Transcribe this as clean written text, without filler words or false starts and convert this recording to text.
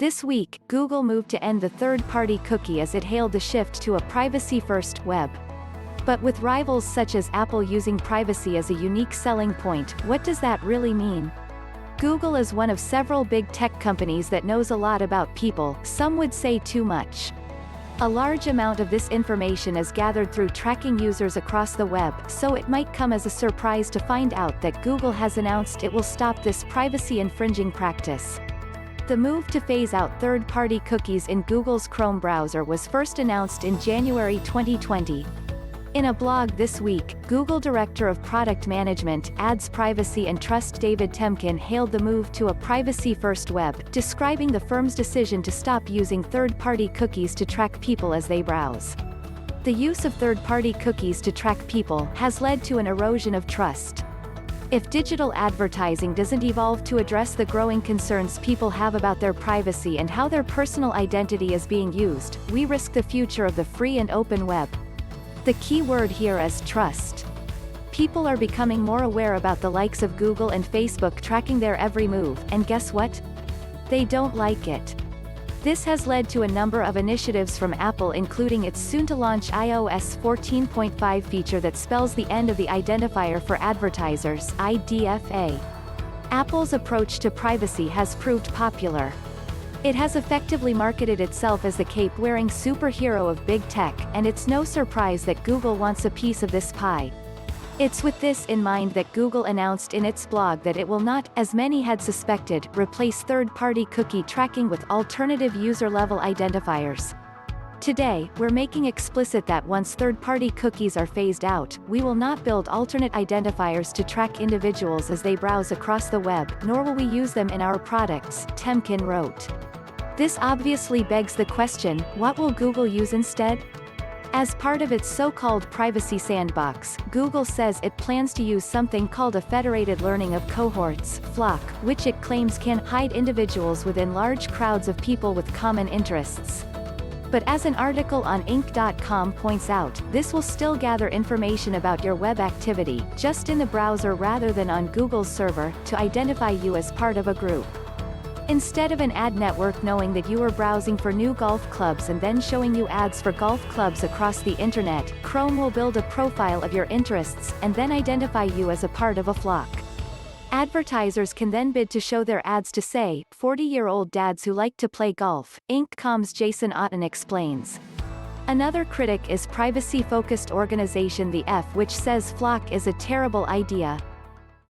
This week, Google moved to end the third-party cookie as it hailed the shift to a privacy-first web. But with rivals such as Apple using privacy as a unique selling point, what does that really mean? Google is one of several big tech companies that knows a lot about people, some would say too much. A large amount of this information is gathered through tracking users across the web, so it might come as a surprise to find out that Google has announced it will stop this privacy-infringing practice. The move to phase out third-party cookies in Google's Chrome browser was first announced in January 2020. In a blog this week, Google Director of Product Management, Ads Privacy and Trust David Temkin hailed the move to a privacy-first web, describing the firm's decision to stop using third-party cookies to track people as they browse. The use of third-party cookies to track people has led to an erosion of trust. If digital advertising doesn't evolve to address the growing concerns people have about their privacy and how their personal identity is being used, we risk the future of the free and open web. The key word here is trust. People are becoming more aware about the likes of Google and Facebook tracking their every move, and guess what? They don't like it. This has led to a number of initiatives from Apple, including its soon-to-launch iOS 14.5 feature that spells the end of the Identifier for Advertisers (IDFA). Apple's approach to privacy has proved popular. It has effectively marketed itself as the cape-wearing superhero of big tech, and it's no surprise that Google wants a piece of this pie. It's with this in mind that Google announced in its blog that it will not, as many had suspected, replace third-party cookie tracking with alternative user-level identifiers. Today, we're making explicit that once third-party cookies are phased out, we will not build alternate identifiers to track individuals as they browse across the web, nor will we use them in our products, Temkin wrote. This obviously begs the question, what will Google use instead? As part of its so-called privacy sandbox, Google says it plans to use something called a federated learning of cohorts, FLoC, which it claims can hide individuals within large crowds of people with common interests. But as an article on Inc.com points out, this will still gather information about your web activity, just in the browser rather than on Google's server, to identify you as part of a group. Instead of an ad network knowing that you are browsing for new golf clubs and then showing you ads for golf clubs across the internet, Chrome will build a profile of your interests, and then identify you as a part of a FLoC. Advertisers can then bid to show their ads to, say, 40-year-old dads who like to play golf, Inc.com's Jason Otten explains. Another critic is privacy-focused organization The F, which says FLoC is a terrible idea,